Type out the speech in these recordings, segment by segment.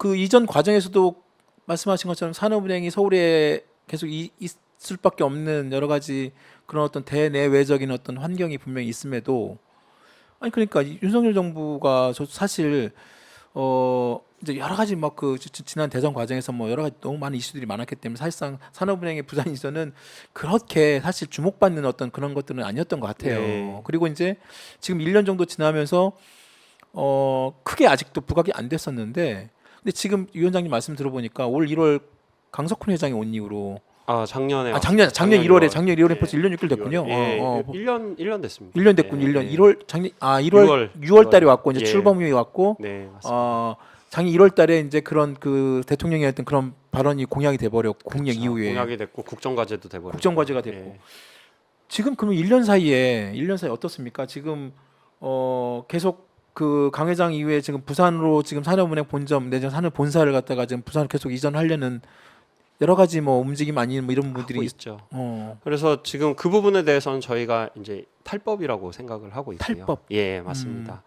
그 이전 과정에서도 말씀하신 것처럼 산업은행이 서울에 계속 있을 수밖에 없는 여러 가지 그런 어떤 대내외적인 어떤 환경이 분명히 있음에도 아니 그러니까 윤석열 정부가 사실 이제 여러 가지 막 그 지난 대선 과정에서 뭐 여러 가지 너무 많은 이슈들이 많았기 때문에 사실상 산업은행의 부산 이전은 그렇게 사실 주목받는 어떤 그런 것들은 아니었던 것 같아요. 네. 그리고 이제 지금 1년 정도 지나면서 크게 아직도 부각이 안 됐었는데 근데 지금 위원장님 말씀 들어보니까 올 1월 강석훈 회장이 온 이후로 작년에 작년 작년 1월에 1월. 작년 1월에 예. 벌써 1년 6개월 됐군요. 예, 어, 1년 됐습니다. 1년 됐군. 예, 1년 예. 1월 작년 1월 6월 달에 왔고 이제 예. 출범이 왔고 네, 맞습니다. 작년 1월 달에 이제 그런 그 대통령이 했던 그런 발언이 공약이 돼 버렸고 공약 그쵸. 이후에 공약이 됐고 국정과제도 돼버렸고 국정과제가 됐고 예. 지금 그러면 1년 사이에 어떻습니까? 지금 계속 그 강 회장 이후에 지금 부산으로 지금 산업은행 본점 내지는 산업 본사를 갖다가 지금 부산으로 계속 이전하려는 여러 가지 뭐 움직임 아닌 뭐 이런 분들이 하고 있죠. 어, 그래서 지금 그 부분에 대해서는 저희가 이제 탈법이라고 생각을 하고 있고요. 탈법? 예, 맞습니다.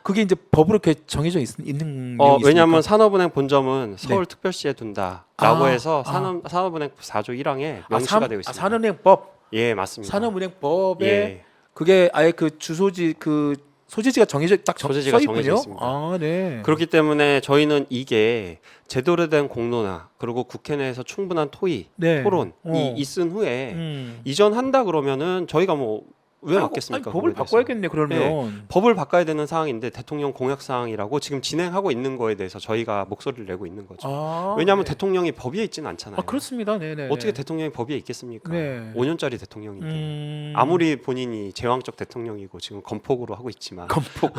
그게 이제 법으로 이렇게 정해져 있는 내용이 왜냐하면 있습니까? 산업은행 본점은 네. 서울특별시에 둔다라고 아, 해서 아. 산업은행 4조 1항에 명시가 되어 있습니다. 산업은행법 예, 맞습니다. 산업은행법에 예, 그게 아예 그 주소지 그 소재지가 정해져 딱 소재지가 써 정해져 있군요. 있습니다. 아, 네. 그렇기 때문에 저희는 이게 제대로 된 공론화 그리고 국회 내에서 충분한 토의, 네. 토론이 어. 있은 후에 음. 이전한다 그러면은 저희가 뭐 왜 맞겠습니까? 아니, 법을 그거에 대해서. 바꿔야겠네 그러면. 법을 바꿔야 되는 사항인데 대통령 공약 사항이라고 지금 진행하고 있는 거에 대해서 저희가 목소리를 내고 있는 거죠. 왜냐하면 네. 대통령이 법위에 있지는 않잖아요. 그렇습니다. 네네. 어떻게 대통령이 법위에 있겠습니까? 네. 5년짜리 대통령인데 아무리 아무리 본인이 제왕적 대통령이고 지금 건폭으로 하고 있지만 건폭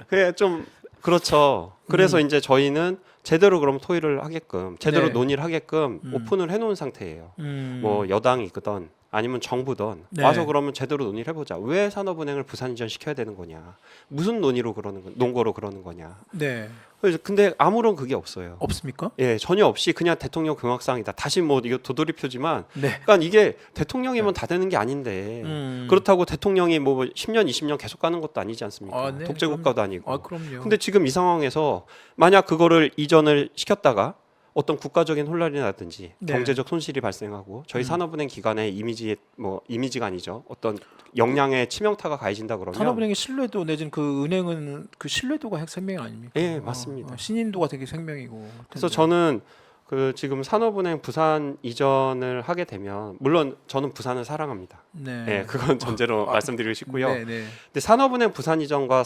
그게 좀 그렇죠. 그래서 이제 저희는 제대로 그럼 토의를 하게끔 제대로 네. 논의를 하게끔 음. 오픈을 해놓은 상태예요. 뭐 여당이든 아니면 정부든 네. 와서 그러면 제대로 논의를 해보자. 왜 산업은행을 부산 이전 시켜야 되는 거냐? 무슨 논의로 그러는 거, 논거로 그러는 거냐? 네. 그래서 근데 아무런 그게 없어요. 없습니까? 예, 전혀 없이 그냥 대통령 공약사항이다. 다시 뭐 이거 도돌이표지만, 네. 그러니까 이게 대통령이면 다 되는 게 아닌데 그렇다고 대통령이 뭐 10년, 20년 계속 가는 것도 아니지 않습니까? 아, 네. 독재국가도 아니고. 그럼요. 근데 지금 이 상황에서 만약 그거를 이전을 시켰다가 어떤 국가적인 혼란이라든지 네. 경제적 손실이 발생하고 저희 산업은행 기관의 이미지가 아니죠. 어떤 역량의 치명타가 가해진다 그러면 산업은행의 신뢰도 내지는 그 은행은 그 신뢰도가 생명 아닙니까? 예, 맞습니다. 신인도가 되게 생명이고. 그래서 텐데. 저는 그 지금 산업은행 부산 이전을 하게 되면 물론 저는 부산을 사랑합니다. 네. 예, 그건 전제로 말씀드리고 싶고요. 네, 네. 근데 산업은행 부산 이전과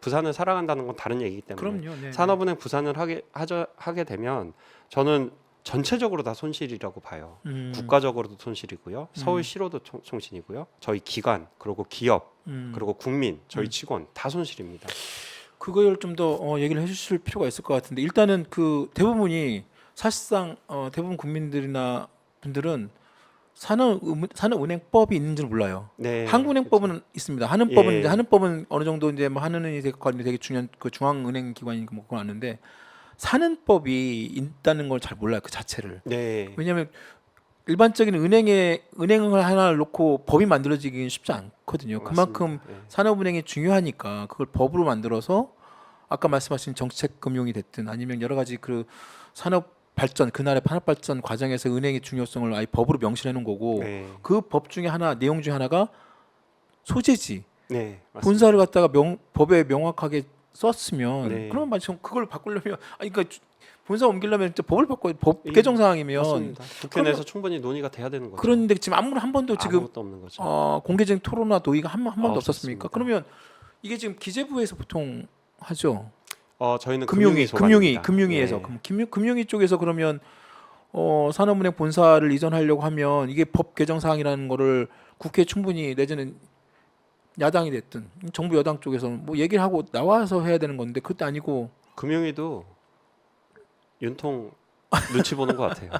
부산을 사랑한다는 건 다른 얘기이기 때문에 그럼요. 네. 산업은행 부산을 하게 되면 저는 전체적으로 다 손실이라고 봐요. 국가적으로도 손실이고요. 서울시로도 손실이고요. 저희 기관 그리고 기업 그리고 국민 저희 직원 다 손실입니다. 그걸 좀 더 얘기를 해주실 필요가 있을 것 같은데 일단은 그 대부분이 사실상 대부분 국민들이나 분들은 산업은행법이 있는지는 몰라요. 네, 한국은행법은 있습니다. 한은법은 예. 이제 한은법은 어느 정도 이제 뭐 한은이 되게 중요한 그 중앙은행 기관이니까 뭐 그건 아는데 산은법이 있다는 걸 잘 몰라요. 그 자체를. 네, 왜냐하면 일반적인 은행을 하나 놓고 법이 만들어지기는 쉽지 않거든요. 그만큼 맞습니다. 예. 산업은행이 중요하니까 그걸 법으로 만들어서 아까 말씀하신 정책 금융이 됐든 아니면 여러 가지 그 산업 발전 그날의 산업 발전 과정에서 은행의 중요성을 아예 법으로 명시해 놓은 거고 네, 그 법 중에 하나 내용 중에 하나가 소재지 네, 맞습니다. 본사를 갖다가 법에 명확하게 썼으면 네. 그러면 마치 그걸 바꾸려면 그러니까 본사 옮기려면 진짜 법을 바꿔야 법 예, 개정 사항이면 맞습니다. 국회 내에서 충분히 논의가 돼야 되는 거죠. 그런데 지금 한 번도 지금 아무것도 없는 거죠. 공개적인 토론화 논의가 한 번도 없었습니까? 없었습니다. 그러면 이게 지금 기재부에서 보통 하죠. 저희는 금융위에서 예. 금융위 쪽에서 그러면 산업은행 본사를 이전하려고 하면 이게 법 개정 사항이라는 거를 국회에 충분히 내지는 야당이 됐든 정부 여당 쪽에서 뭐 얘기를 하고 나와서 해야 되는 건데 그것도 아니고 금융위도 윤통 눈치 보는 것 같아요.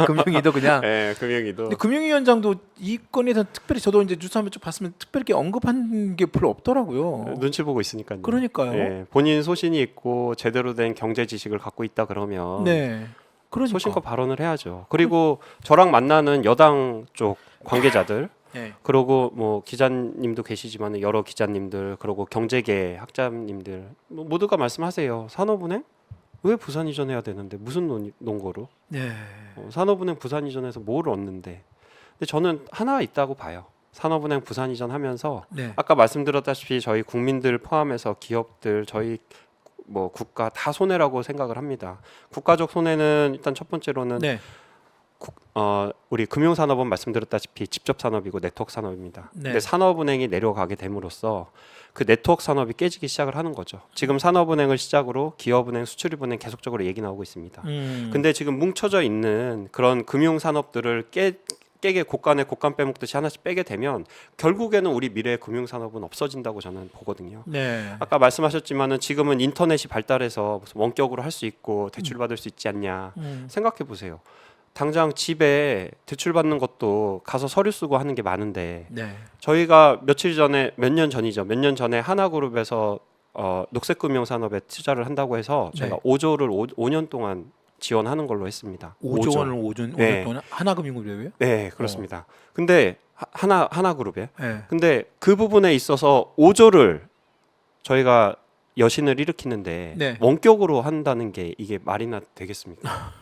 금융위도 그냥 네, 금융위도. 근데 금융위원장도 이 건에 대해서 특별히 저도 이제 뉴스 한번 쭉 봤으면 특별히 이렇게 언급한 게 별로 없더라고요. 눈치 보고 있으니까요. 그러니까요. 예, 본인 소신이 있고 제대로 된 경제 지식을 갖고 있다 그러면 네. 그러니까. 소신껏 발언을 해야죠. 그리고 저랑 만나는 여당 쪽 관계자들 네. 그리고 뭐 기자님도 계시지만 여러 기자님들 그리고 경제계 학자님들 모두가 말씀하세요. 산업은행 왜 부산 이전해야 되는데 무슨 논거로? 네. 산업은행 부산 이전해서 뭘 얻는데? 근데 저는 하나 있다고 봐요. 산업은행 부산 이전하면서 네. 아까 말씀드렸다시피 저희 국민들 포함해서 기업들 저희 뭐 국가 다 손해라고 생각을 합니다. 국가적 손해는 일단 첫 번째로는 네. 우리 금융산업은 말씀드렸다시피 직접 산업이고 네트워크 산업입니다. 네. 근데 산업은행이 내려가게 됨으로써 그 네트워크 산업이 깨지기 시작을 하는 거죠. 지금 산업은행을 시작으로 기업은행, 수출입은행 계속적으로 얘기 나오고 있습니다. 근데 지금 뭉쳐져 있는 그런 금융산업들을 깨게 곡간에 곡간 빼먹듯이 하나씩 빼게 되면 결국에는 우리 미래의 금융산업은 없어진다고 저는 보거든요. 네. 아까 말씀하셨지만은 지금은 인터넷이 발달해서 무슨 원격으로 할 수 있고 대출받을 수 있지 않냐 생각해 보세요. 당장 집에 대출 받는 것도 가서 서류 쓰고 하는 게 많은데 네. 저희가 며칠 전에 몇 년 전에 하나그룹에서 녹색금융산업에 투자를 한다고 해서 저희가 네. 5조를 5년 동안 지원하는 걸로 했습니다. 5조 원을 5년 네. 동안 하나금융그룹이에요? 네, 그렇습니다. 근데 하나그룹에 네. 근데 그 부분에 있어서 5조를 저희가 여신을 일으키는데 네. 원격으로 한다는 게 이게 말이나 되겠습니까?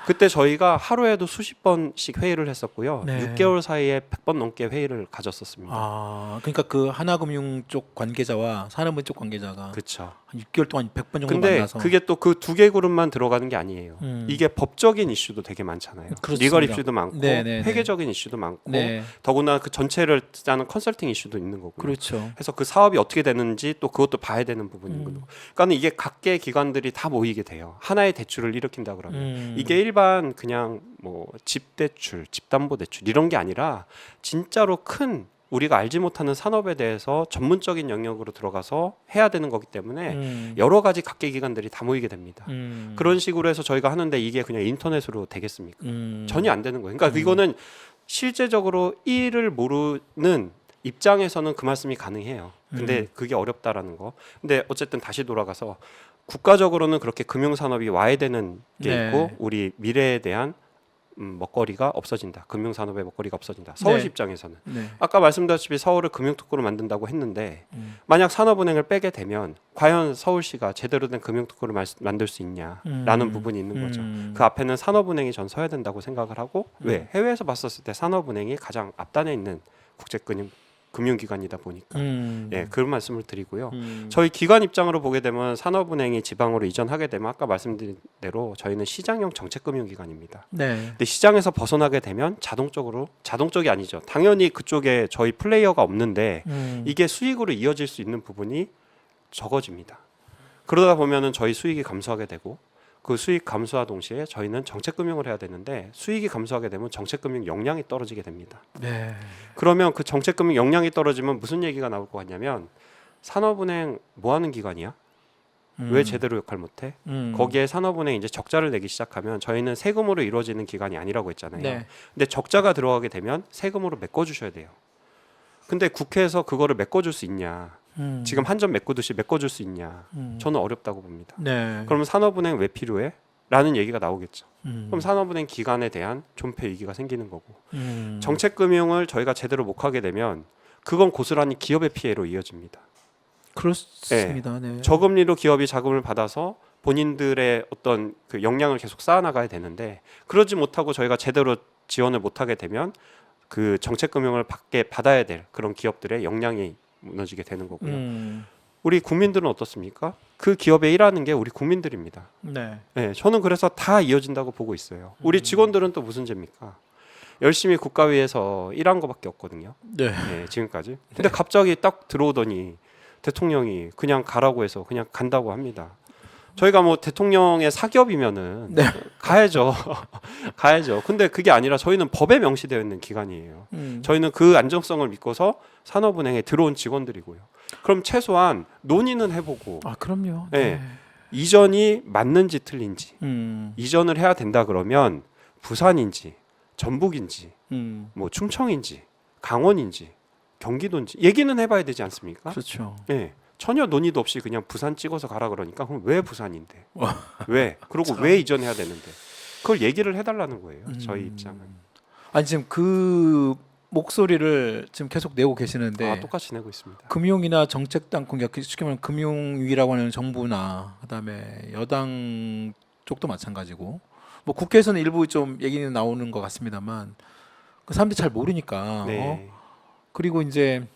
그때 저희가 하루에도 수십 번씩 회의를 했었고요. 네. 6개월 사이에 100번 넘게 회의를 가졌었습니다. 아, 그러니까 그 하나금융 쪽 관계자와 산업은 쪽 관계자가 그렇죠. 한 6개월 동안 100번 정도 근데 만나서 그게 또 그 두 개 그룹만 들어가는 게 아니에요. 음. 이게 법적인 이슈도 되게 많잖아요. 그렇습니다. 리걸 이슈도 많고 네, 네, 네. 회계적인 이슈도 많고 네. 더구나 그 전체를 짜는 컨설팅 이슈도 있는 거고요. 그렇죠. 그래서 그 사업이 어떻게 되는지 또 그것도 봐야 되는 부분인 거고. 그러니까 이게 각계 기관들이 다 모이게 돼요. 하나의 대출을 일으킨다 그러면 이게 일반 그냥 뭐 집대출, 집담보대출 이런 게 아니라 진짜로 큰 우리가 알지 못하는 산업에 대해서 전문적인 영역으로 들어가서 해야 되는 거기 때문에 여러 가지 각계 기관들이 다 모이게 됩니다. 그런 식으로 해서 저희가 하는데 이게 그냥 인터넷으로 되겠습니까? 전혀 안 되는 거예요. 그러니까 이거는 실제적으로 일을 모르는 입장에서는 그 말씀이 가능해요. 근데 그게 어렵다라는 거. 근데 어쨌든 다시 돌아가서 국가적으로는 그렇게 금융산업이 와야 되는 게 네. 있고 우리 미래에 대한 먹거리가 없어진다. 금융산업의 먹거리가 없어진다. 서울시 네. 입장에서는. 네. 아까 말씀드렸다시피 서울을 금융특구로 만든다고 했는데 만약 산업은행을 빼게 되면 과연 서울시가 제대로 된 금융특구를 만들 수 있냐라는 부분이 있는 거죠. 그 앞에는 산업은행이 전 서야 된다고 생각을 하고 왜? 해외에서 봤었을 때 산업은행이 가장 앞단에 있는 국제금융기관이다 보니까 예, 그런 말씀을 드리고요. 저희 기관 입장으로 보게 되면 산업은행이 지방으로 이전하게 되면 아까 말씀드린 대로 저희는 시장형 정책금융기관입니다. 네. 근데 시장에서 벗어나게 되면 자동적이 아니죠. 당연히 그쪽에 저희 플레이어가 없는데 이게 수익으로 이어질 수 있는 부분이 적어집니다. 그러다 보면은 저희 수익이 감소하게 되고 그 수익 감소와 동시에 저희는 정책금융을 해야 되는데 수익이 감소하게 되면 정책금융 역량이 떨어지게 됩니다. 네. 그러면 그 정책금융 역량이 떨어지면 무슨 얘기가 나올 것 같냐면 산업은행 뭐 하는 기관이야? 왜 제대로 역할 못해? 거기에 산업은행 이제 적자를 내기 시작하면 저희는 세금으로 이루어지는 기관이 아니라고 했잖아요. 네. 근데 적자가 들어가게 되면 세금으로 메꿔주셔야 돼요. 근데 국회에서 그거를 메꿔줄 수 있냐? 지금 한 점 메꾸듯이 메꿔줄 수 있냐? 저는 어렵다고 봅니다. 네. 그러면 산업은행 왜 필요해? 라는 얘기가 나오겠죠. 그럼 산업은행 기관에 대한 존폐 위기가 생기는 거고 정책금융을 저희가 제대로 못 하게 되면 그건 고스란히 기업의 피해로 이어집니다. 그렇습니다. 네. 저금리로 기업이 자금을 받아서 본인들의 어떤 그 역량을 계속 쌓아나가야 되는데 그러지 못하고 저희가 제대로 지원을 못하게 되면 그 정책금융을 받아야 될 그런 기업들의 역량이 무너지게 되는 거고요. 우리 국민들은 어떻습니까? 그 기업에 일하는 게 우리 국민들입니다. 네. 네, 저는 그래서 다 이어진다고 보고 있어요. 우리 직원들은 또 무슨 죄입니까? 열심히 국가위에서 일한 거밖에 없거든요. 네. 네, 지금까지. 근데 갑자기 딱 들어오더니 대통령이 그냥 가라고 해서 그냥 간다고 합니다. 저희가 뭐 대통령의 사기업이면은 네. 가야죠. 가야죠. 근데 그게 아니라 저희는 법에 명시되어 있는 기관이에요. 저희는 그 안정성을 믿고서 산업은행에 들어온 직원들이고요. 그럼 최소한 논의는 해보고 아, 그럼요. 네. 이전이 맞는지 틀린지 이전을 해야 된다 그러면 부산인지 전북인지 뭐 충청인지 강원인지 경기도인지 얘기는 해봐야 되지 않습니까? 그렇죠. 네. 전혀 논의도 없이 그냥 부산 찍어서 가라 그러니까 그럼 왜 부산인데? 왜? 그리고 왜 이전해야 되는데? 그걸 얘기를 해달라는 거예요. 저희 입장은. 아니 지금 그 목소리를 지금 계속 내고 계시는데 똑같이 내고 있습니다. 금융이나 정책당 공격, 쉽게 말하면 금융위라고 하는 정부나 그다음에 여당 쪽도 마찬가지고 뭐 국회에서는 일부 좀 얘기는 나오는 것 같습니다만 그 사람들이 잘 모르니까 네. 그리고 이제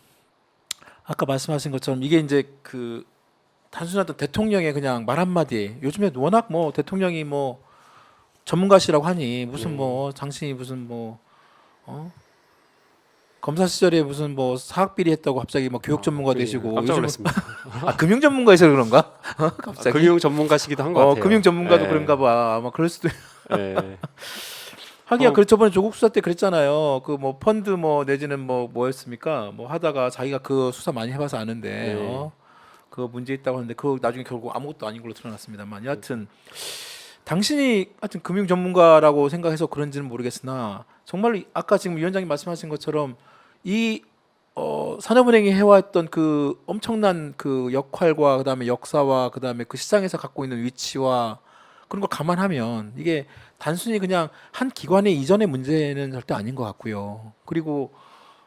아까 말씀하신 것처럼 이게 이제 그 단순한 어떤 대통령의 그냥 말 한마디 요즘에 워낙 뭐 대통령이 뭐 전문가시라고 하니 무슨 뭐 당신이 무슨 뭐 검사 시절에 무슨 뭐 사학 비리 했다고 갑자기 뭐 교육 전문가 되시고 깜짝 요즘은 놀랐습니다. 금융 전문가에서 그런가? 갑자기 금융 전문가시기도 한 것 같아요. 금융 전문가도 네. 그런가 봐. 아마 그럴 수도 네. 하기야 어. 그 저번에 조국 수사 때 그랬잖아요. 그 뭐 펀드 뭐 내지는 뭐였습니까? 뭐 하다가 자기가 그 수사 많이 해봐서 아는데 네. 그 문제 있다고 하는데 그 나중에 결국 아무것도 아닌 걸로 드러났습니다만 여하튼 당신이 하여튼 금융 전문가라고 생각해서 그런지는 모르겠으나 정말 아까 지금 위원장님 말씀하신 것처럼 이 산업은행이 해왔던 그 엄청난 그 역할과 그다음에 역사와 그다음에 그 시장에서 갖고 있는 위치와 그런 걸 감안하면 이게 단순히 그냥 한 기관의 이전의 문제는 절대 아닌 것 같고요. 그리고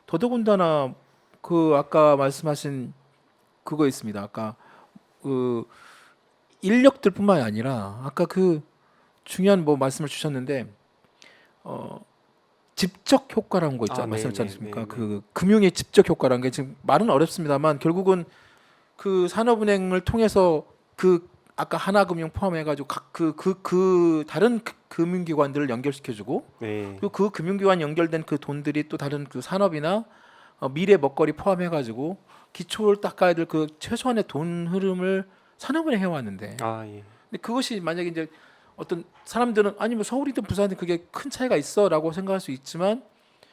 더더군다나 그 아까 말씀하신 그거 있습니다. 아까 그 인력들뿐만이 아니라 아까 그 중요한 뭐 말씀을 주셨는데 집적 효과라는 거 있잖아요. 말씀하셨지 않습니까? 그 금융의 집적 효과라는 게 지금 말은 어렵습니다만 결국은 그 산업은행을 통해서 그 아까 하나금융 포함해가지고 각 그 다른 금융기관들을 연결시켜주고 네. 그리고 그 금융기관 연결된 그 돈들이 또 다른 그 산업이나 미래 먹거리 포함해가지고 기초를 닦아야 될 그 최소한의 돈 흐름을 산업은행 해왔는데 예. 근데 그것이 만약에 이제 어떤 사람들은 아니 뭐 서울이든 부산이든 그게 큰 차이가 있어라고 생각할 수 있지만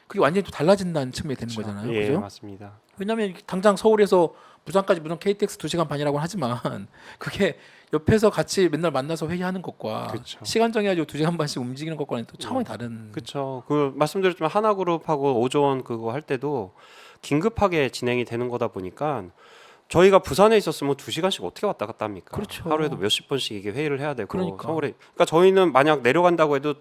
그게 완전히 또 달라진다는 측면이 되는 거잖아요. 예, 그죠? 맞습니다. 왜냐하면 당장 서울에서 부산까지 물론 KTX 2시간 반이라고 하지만 그게 옆에서 같이 맨날 만나서 회의하는 것과 그쵸. 시간 정해가지고 2시간 반씩 움직이는 것과는 또 차원이 다른. 그렇죠. 그 말씀드렸지만 하나그룹하고 오조원 그거 할 때도 긴급하게 진행이 되는 거다 보니까 저희가 부산에 있었으면 2시간씩 어떻게 왔다 갔다 합니까? 그렇죠. 하루에도 몇십 번씩 이게 회의를 해야 되고 그러니까. 그러니까 저희는 만약 내려간다고 해도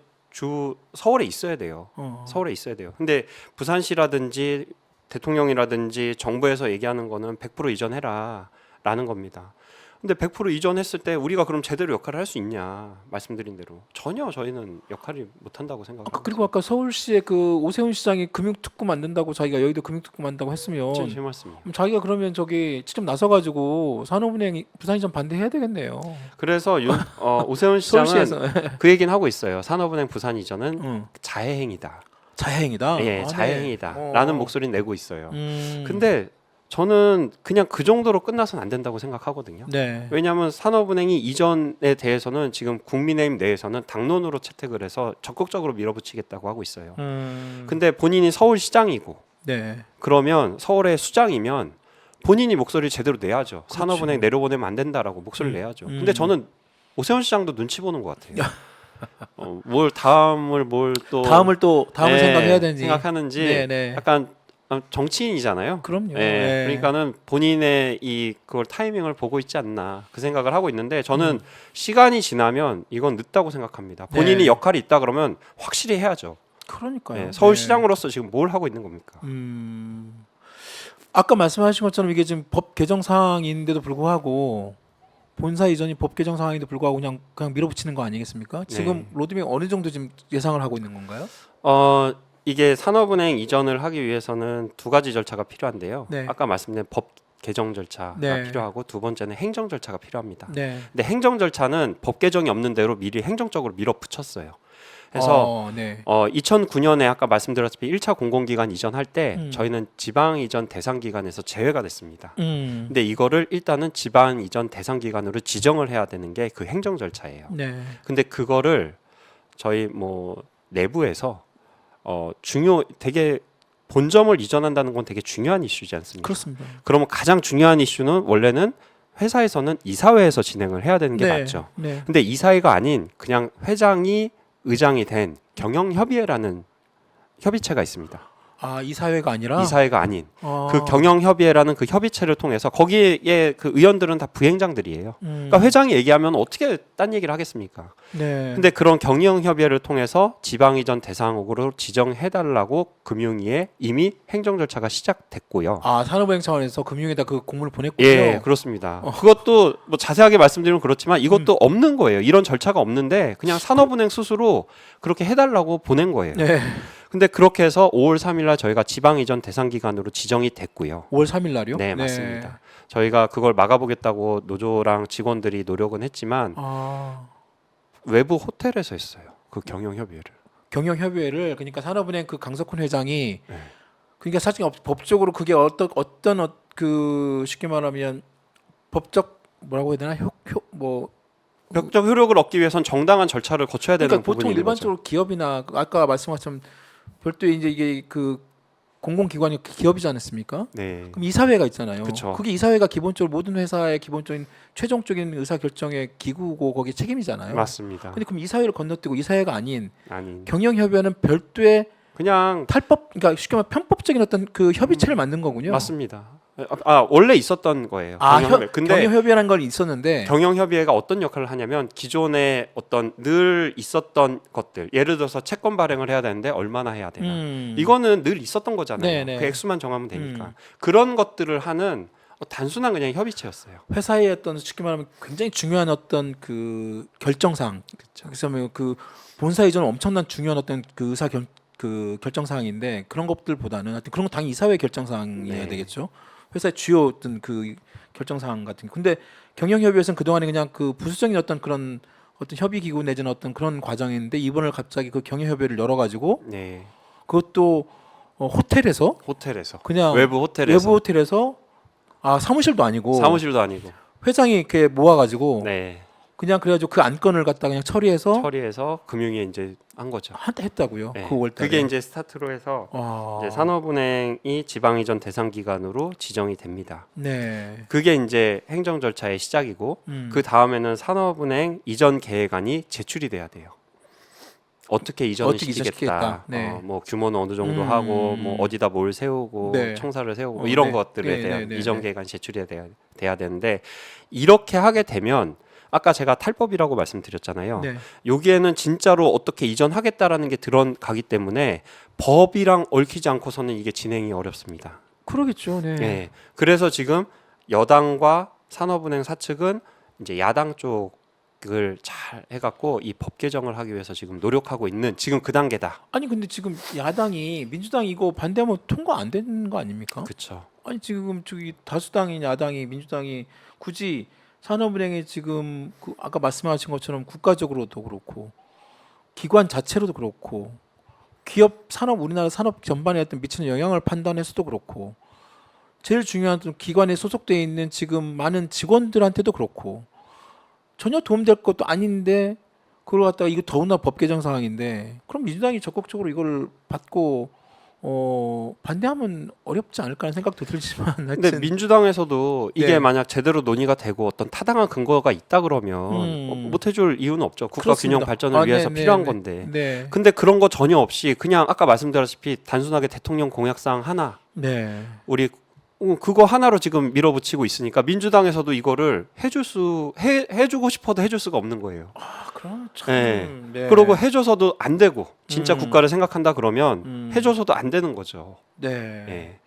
서울에 있어야 돼요. 어. 서울에 있어야 돼요. 근데 부산시라든지 대통령이라든지 정부에서 얘기하는 거는 100% 이전해라라는 겁니다. 근데 100% 이전했을 때 우리가 그럼 제대로 역할을 할 수 있냐 말씀드린 대로 전혀 저희는 역할을 못 한다고 생각합니다. 그리고 아까 서울시의 그 오세훈 시장이 금융특구 만든다고 자기가 여의도 금융특구 만든다고 했으면 제 말씀이에요. 그럼 자기가 그러면 저기 직접 나서가지고 산업은행 부산 이전 반대해야 되겠네요. 그래서 오세훈 시장은 서울시에서 그 얘기는 하고 있어요. 산업은행 부산 이전은 응. 자해행위다. 자해행이다. 예, 네. 자해행위다라는 목소리를 내고 있어요. 근데 근데 저는 그냥 그 정도로 끝나서는 안 된다고 생각하거든요. 네. 왜냐하면 산업은행이 이전에 대해서는 지금 국민의힘 내에서는 당론으로 채택을 해서 적극적으로 밀어붙이겠다고 하고 있어요. 근데 본인이 서울시장이고 네. 그러면 서울의 수장이면 본인이 목소리를 제대로 내야죠. 그렇죠. 산업은행 내려보내면 안 된다라고 목소리를 내야죠. 근데 저는 오세훈 시장도 눈치 보는 것 같아요. 다음을 다음을 생각해야 되는지 생각하는지 네, 네. 약간 정치인이잖아요. 그럼요. 예, 네. 그러니까는 본인의 그걸 타이밍을 보고 있지 않나 그 생각을 하고 있는데 저는 시간이 지나면 이건 늦다고 생각합니다. 본인이 네. 역할이 있다 그러면 확실히 해야죠. 그러니까요. 예, 서울시장으로서 지금 뭘 하고 있는 겁니까? 아까 말씀하신 것처럼 이게 지금 법 개정 사항인데도 불구하고 본사 이전이 법 개정 사항인데도 불구하고 그냥 밀어붙이는 거 아니겠습니까? 지금 네. 로드맵 어느 정도 지금 예상을 하고 있는 건가요? 이게 산업은행 이전을 하기 위해서는 두 가지 절차가 필요한데요. 네. 아까 말씀드린 법 개정 절차가 네. 필요하고 두 번째는 행정 절차가 필요합니다. 네. 근데 행정 절차는 법 개정이 없는 대로 미리 행정적으로 밀어붙였어요. 그래서 네. 2009년에 아까 말씀드렸다시피 1차 공공기관 이전할 때 저희는 지방 이전 대상 기관에서 제외가 됐습니다. 근데 이거를 일단은 지방 이전 대상 기관으로 지정을 해야 되는 게 그 행정 절차예요. 네. 근데 그거를 저희 내부에서 되게 본점을 이전한다는 건 되게 중요한 이슈지 않습니까? 그렇습니다. 그러면 가장 중요한 이슈는 원래는 회사에서는 이사회에서 진행을 해야 되는 게 네. 맞죠. 네. 근데 이사회가 아닌 그냥 회장이 의장이 된 경영협의회라는 협의체가 있습니다. 이 사회가 아니라 이사회가 아닌 그 경영협의회라는 그 협의체를 통해서 거기에 그 의원들은 다 부행장들이에요. 그러니까 회장이 얘기하면 어떻게 딴 얘기를 하겠습니까? 네. 근데 그런 경영협의회를 통해서 지방이전 대상국으로 지정해달라고 금융위에 이미 행정 절차가 시작됐고요. 아, 산업은행 차원에서 금융에다 그 공문을 보냈군요. 예, 그렇습니다. 그것도 뭐 자세하게 말씀드리면 그렇지만 이것도 없는 거예요. 이런 절차가 없는데 그냥 산업은행 스스로 그렇게 해달라고 보낸 거예요. 네. 근데 그렇게 해서 5월 3일 날 저희가 지방이전 대상 기관으로 지정이 됐고요. 5월 3일 날이요? 네, 맞습니다. 저희가 그걸 막아보겠다고 노조랑 직원들이 노력은 했지만 아, 외부 호텔에서 했어요. 그 경영협의회를. 경영협의회를 그러니까 산업은행 그 강석훈 회장이 네. 그러니까 사실 법적으로 그게 그 쉽게 말하면 법적 뭐라고 해야 되나 뭐 법적 효력을 얻기 위해선 정당한 절차를 거쳐야 되는 그러니까 부분이 보통 있는 일반적으로 기업이나 아까 말씀하신 별도의 이제 이게 그 공공기관이 기업이지 않습니까? 거죠. 네. 그럼 이사회가 있잖아요. 그쵸. 그게 이사회가 기본적으로 모든 회사의 기본적인 최종적인 의사 결정의 기구고 거기에 책임이잖아요. 맞습니다. 근데 그럼 이사회를 건너뛰고 이사회가 아닌 아닌 경영협의회는 별도의 그냥 탈법, 그러니까 쉽게 말하면 편법적인 어떤 그 협의체를 만든 거군요. 맞습니다. 원래 있었던 거예요. 아, 경영협의회. 근데 경영협의회라는 건 있었는데 경영협의회가 어떤 역할을 하냐면 기존에 어떤 늘 있었던 것들, 예를 들어서 채권 발행을 해야 되는데 얼마나 해야 되나, 이거는 늘 있었던 거잖아요. 네네. 그 액수만 정하면 되니까 그런 것들을 하는 단순한 그냥 협의체였어요. 회사의 어떤 쉽게 말하면 굉장히 중요한 어떤 그 결정사항, 그래서 그 본사 이전 엄청난 중요한 어떤 그 그 결정사항인데 그런 것들보다는 하여튼 그런 거 당연히 이사회 결정사항이어야 네. 되겠죠. 회사의 주요 어떤 그 결정사항 같은 거. 근데 경영협의회에서는 그동안에 그냥 그 부수적인 어떤 그런 어떤 협의기구 내지는 어떤 그런 과정인데 이번을 갑자기 그 경영협의회를 열어가지고 네. 그것도 호텔에서 호텔에서 그냥 외부 호텔에서 호텔에서 아 사무실도 아니고 사무실도 아니고 회장이 이렇게 모아가지고 네. 그냥 그래가지고 그 안건을 갖다 그냥 처리해서 처리해서 금융위에 이제 한 거죠. 한때 했다고요. 네. 그 5월달에. 그게 이제 스타트로 해서 이제 산업은행이 지방이전 대상 기관으로 지정이 됩니다. 네. 그게 이제 행정 절차의 시작이고 그 다음에는 산업은행 이전 계획안이 제출이 돼야 돼요. 어떻게 이전을 어떻게 시키겠다. 이전시키겠다. 네. 뭐 규모는 어느 정도 하고 뭐 어디다 뭘 세우고 네. 청사를 세우고 뭐 이런 네. 것들에 네, 대한 네, 네, 이전 네. 계획안이 제출이 돼야 되는데 이렇게 하게 되면 아까 제가 탈법이라고 말씀드렸잖아요. 네. 여기에는 진짜로 어떻게 이전하겠다라는 게 들어가기 때문에 법이랑 얽히지 않고서는 이게 진행이 어렵습니다. 그러겠죠. 네. 네. 그래서 지금 여당과 산업은행 사측은 이제 야당 쪽을 잘 해갖고 이 법 개정을 하기 위해서 지금 노력하고 있는 지금 그 단계다. 아니 근데 지금 야당이 민주당이 이거 반대하면 통과 안 되는 거 아닙니까? 그렇죠. 아니 지금 저기 다수당이 야당이 민주당이 굳이 산업은행이 지금 그 아까 말씀하신 것처럼 국가적으로도 그렇고 기관 자체로도 그렇고 기업 산업 우리나라 산업 전반에 어떤 미치는 영향을 판단해서도 그렇고 제일 중요한 좀 기관에 소속돼 있는 지금 많은 직원들한테도 그렇고 전혀 도움될 것도 아닌데 그걸 갖다가 이거 더구나 법 개정 사항인데 그럼 민주당이 적극적으로 이걸 받고 반대하면 어렵지 않을까 하는 생각도 들지만 근데 하여튼 민주당에서도 이게 네. 만약 제대로 논의가 되고 어떤 타당한 근거가 있다 그러면 못 해줄 이유는 없죠. 국가 그렇습니다. 균형 발전을 위해서 네, 필요한 네, 건데. 네. 근데 그런 거 전혀 없이 그냥 아까 말씀드렸다시피 단순하게 대통령 공약사항 하나 네. 우리 그거 하나로 지금 밀어붙이고 있으니까 민주당에서도 이거를 해주고 싶어도 해줄 수가 없는 거예요. 아, 그럼 참. 네. 네. 그러고 해줘서도 안 되고 진짜 음. 국가를 생각한다 그러면 음. 해줘서도 안 되는 거죠. 네. 예.